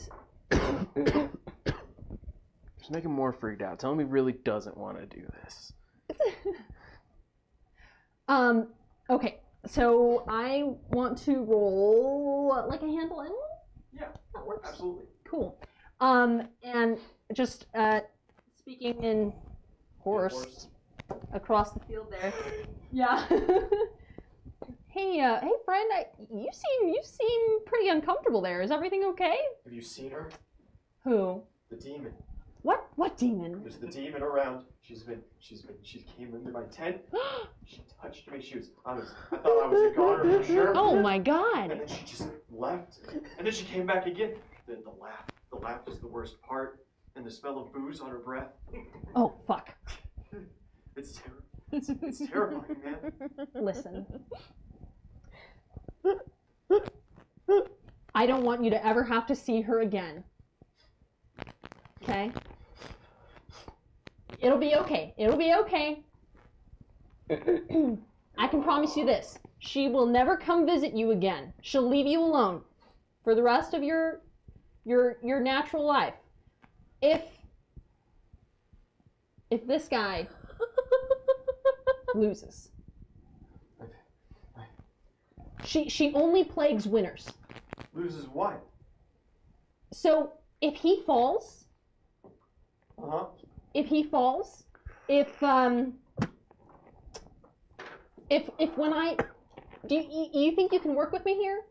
Just make him more freaked out. Tell him he really doesn't want to do this. Okay, so I want to roll like a handle animal? Yeah, That works. absolutely. Cool. And just speaking in horse across the field there. Yeah. Hey, friend, you seem pretty uncomfortable there. Is everything okay? Have you seen her? Who? The demon. What demon? There's the demon around. She came into my tent. She touched me. I thought I was a goner for sure. Oh my And god. then she just left. And then she came back again. Then the laugh. The laugh was the worst part. And the smell of booze on her breath. Oh, fuck. It's terrible. It's terrifying, man. Listen. I don't want you to ever have to see her again. Okay? It'll be okay. It'll be okay. I can promise you this. She will never come visit you again. She'll leave you alone for the rest of your natural life. If this guy loses. She only plagues winners. Loses what? So if he falls, Uh-huh. if when I do you think you can work with me here?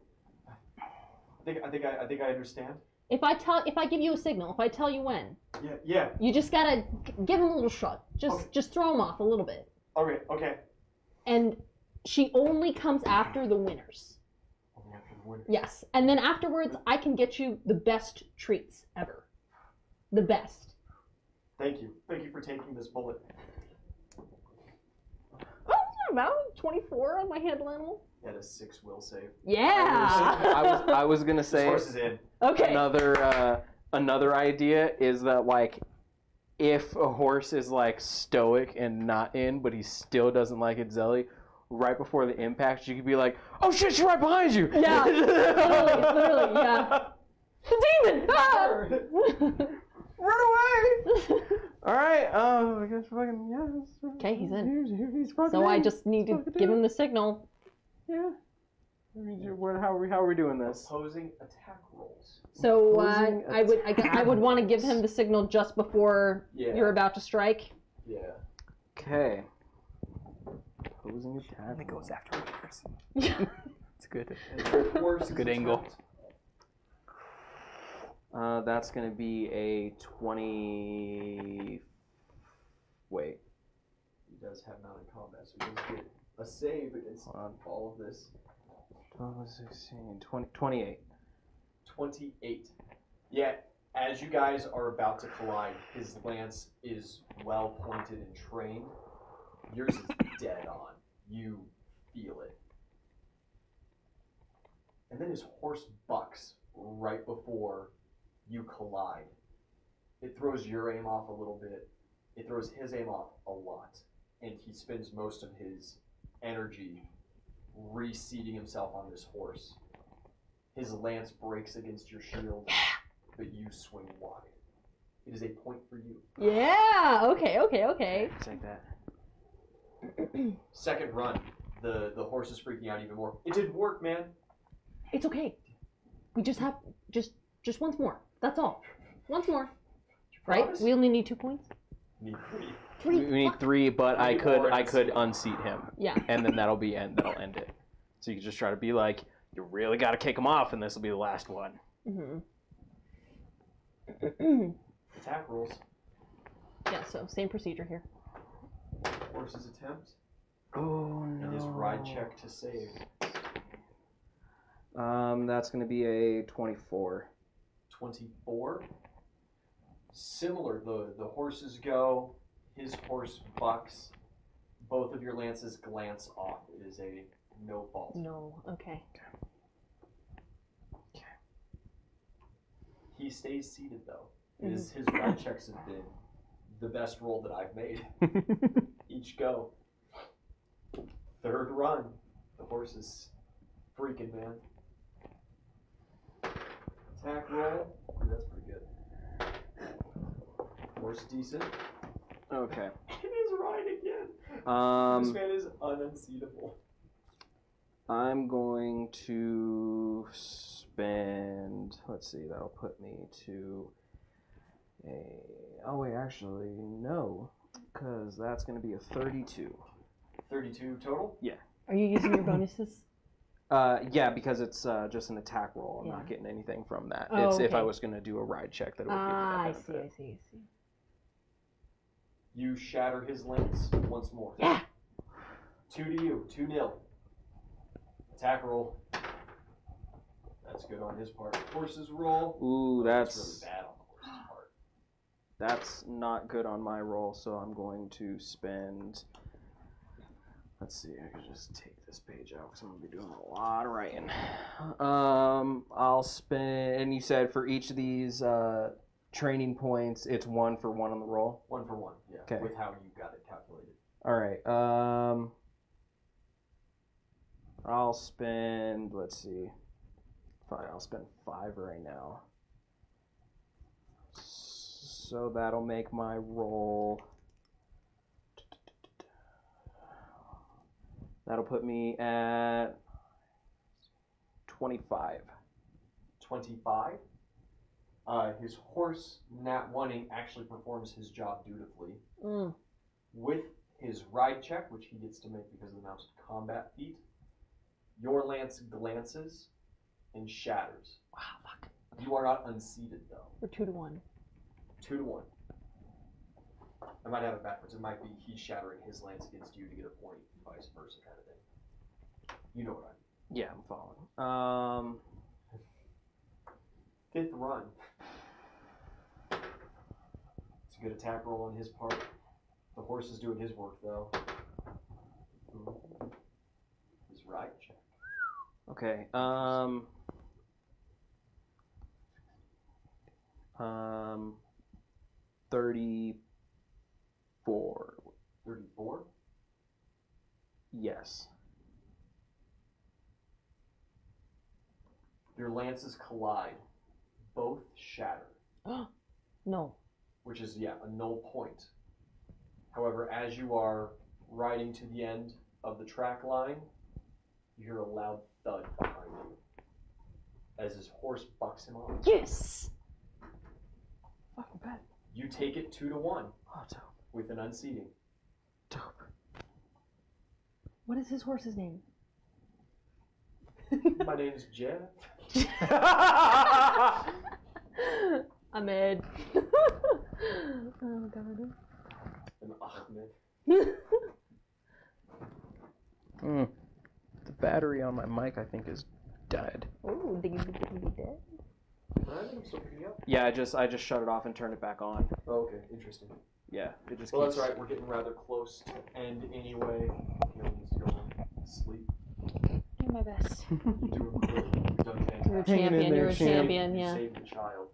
I think I understand. If I give you a signal, if I tell you when, Yeah. you just gotta give him a little shrug. Just throw him off a little bit. Okay. And she only comes after the winners. Only after the winner. Yes. And then afterwards, I can get you the best treats ever. The best. Thank you. Thank you for taking this bullet. Oh, about 24 on my handle animal. You had a 6 will save. Yeah. I was gonna This say horse is in. Okay. another another idea is that, like, if a horse is, like, stoic and not in, but he still doesn't like it, Zelly, right before the impact, you could be like, oh shit, she's right behind you! Yeah, literally, yeah. The demon! Ah! Run away! Alright, I guess fucking, yeah. Okay, he's in. He's fucking So in. I just need to give him the signal. Yeah. How are we doing this? Opposing attack rolls. So Opposing I would want to give him the signal just before Yeah. you're about to strike. Yeah. Okay. Opposing attack. And it goes after the person. Yeah. It's good. It's a good angle. That's gonna be a 20. Wait. He does have mounted combat, so he does get a save against all of this. 12, 16, 20, 28. 28. Yeah, as you guys are about to collide, his lance is well pointed and trained. Yours is dead on. You feel it. And then his horse bucks right before you collide. It throws your aim off a little bit. It throws his aim off a lot. And he spends most of his energy reseating himself on this horse. His lance breaks against your shield, but you swing wide. It is a point for you. Yeah. Okay. Take that. Second run, the horse is freaking out even more. It didn't work, man. It's okay. We just have just once more. That's all. Once more. Right? Promise? We only need 2 points. Need 3. Three. We need 3, but Three I could or unseat him. Yeah. And then that'll end it. So you can just try to be like, you really got to kick him off, and this will be the last one. Mm-hmm. Attack rolls. Yeah. So same procedure here. Horse's attempt. Oh no. And his ride check to save. That's gonna be a 24. 24. Similar, the horses go, his horse bucks, both of your lances glance off. It is a no fault. No. Okay. He stays seated though. His ride checks have been the best roll that I've made. Each go. Third run. The horse is freaking, man. Attack roll. Ooh, that's pretty good. Horse decent. Okay. It is right again. This man is ununseatable. I'm going to spend. Let's see. That'll put me to a. Oh wait, actually no, because that's going to be a 32. 32 total? Yeah. Are you using your bonuses? Yeah, because it's just an attack roll. I'm not getting anything from that. Oh, It's if I okay. was going to do a ride check that it would give me that I benefit. see. You shatter his lance once more. Yeah. 2 to you. 2-0. Attack roll. That's good on his part. Horse's roll. Ooh, That's that's really bad on the horse's part. that's not good on my roll, so I'm going to spend. Let's see, I could just take this page out because I'm going to be doing a lot of writing. I'll spend, and you said for each of these training points, it's 1 for 1 on the roll? 1 for 1, yeah. Okay. With how you got it calculated. All right. I'll spend, let's see. Fine, I'll spend 5 right now. So that'll make my roll. That'll put me at 25. 25. His horse, Nat 1-ing, actually performs his job dutifully. Mm. With his ride check, which he gets to make because of the mounted combat feat, your lance glances and shatters. Wow, fuck. You are not unseated, though. We're 2 to 1. 2 to 1. I might have it backwards. It might be he's shattering his lance against you to get a point, vice versa kind of thing. You know what I mean. Yeah, I'm following. 5th run. It's a good attack roll on his part. The horse is doing his work, though. His ride check. Okay. 34. 34? Yes. Your lances collide. Both shatter. No. Which is, yeah, a null point. However, as you are riding to the end of the track line, you hear a loud thud behind you as his horse bucks him off. Yes! Fucking bad. You take it 2-1 Oh, dope. with an unseating. Dope. What is his horse's name? My name's Jeff. Ahmed. Oh, God. And Ahmed. The battery on my mic, I think, is dead. Oh, diggy dead. Alright, I'm still picking up. Yeah, I just shut it off and turned it back on. Oh, okay, interesting. Yeah, it just. Well, keeps... that's right. We're getting rather close to end anyway. You know, needs to go to sleep. Do my best. You're doing great. You've done You're a fantastic. champion. You're a champ. champion. You Yeah. saved the child.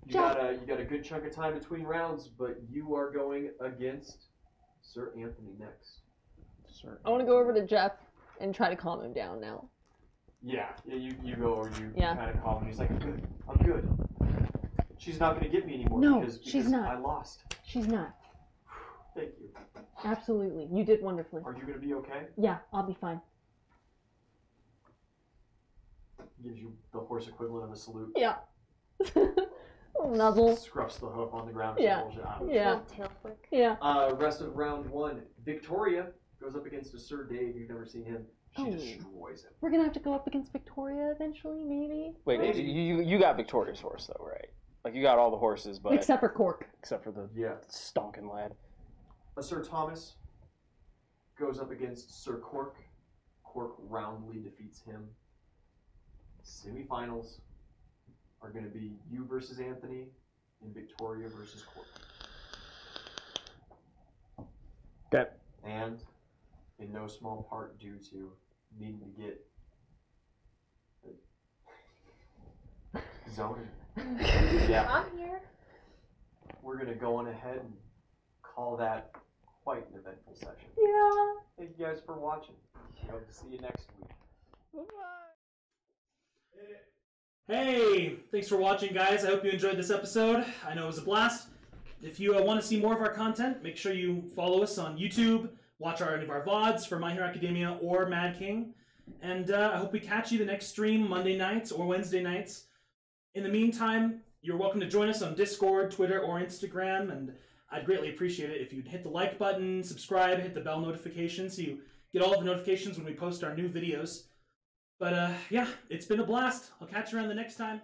You Jeff. got a good chunk of time between rounds, but you are going against Sir Anthony next. I want to go over to Jeff and try to calm him down now. Yeah, you go or you Yeah. kind of call him. He's like, I'm good. She's not going to get me anymore No, because she's not. I lost. She's not. Thank you. Absolutely. You did wonderfully. Are you going to be okay? Yeah, I'll be fine. Gives you the horse equivalent of a salute. Yeah. Oh, nuzzle. Scruffs the hoof on the ground. Yeah. Yeah. Little tail flick. Yeah. Rest of round one. Victoria goes up against a Sir Dave. You've never seen him. She Oh. destroys him. We're gonna have to go up against Victoria eventually, maybe. Wait, Maybe. you got Victoria's horse though, right? Like you got all the horses, but Except for Cork. except for the Yeah. stonking lad. Sir Thomas goes up against Sir Cork. Cork roundly defeats him. Semifinals are going to be you versus Anthony and Victoria versus Cork. Okay. And in no small part due to needing to get zoning. Yeah. I'm here. We're going to go on ahead and call that quite an eventful session. Yeah. Thank you guys for watching. Hope to see you next week. Hey, thanks for watching, guys. I hope you enjoyed this episode. I know it was a blast. If you want to see more of our content, make sure you follow us on YouTube, watch any of our VODs for My Hero Academia or Mad King, and I hope we catch you the next stream Monday nights or Wednesday nights. In the meantime, you're welcome to join us on Discord, Twitter, or Instagram, and I'd greatly appreciate it if you'd hit the like button, subscribe, hit the bell notification so you get all of the notifications when we post our new videos. But yeah, it's been a blast. I'll catch you around the next time.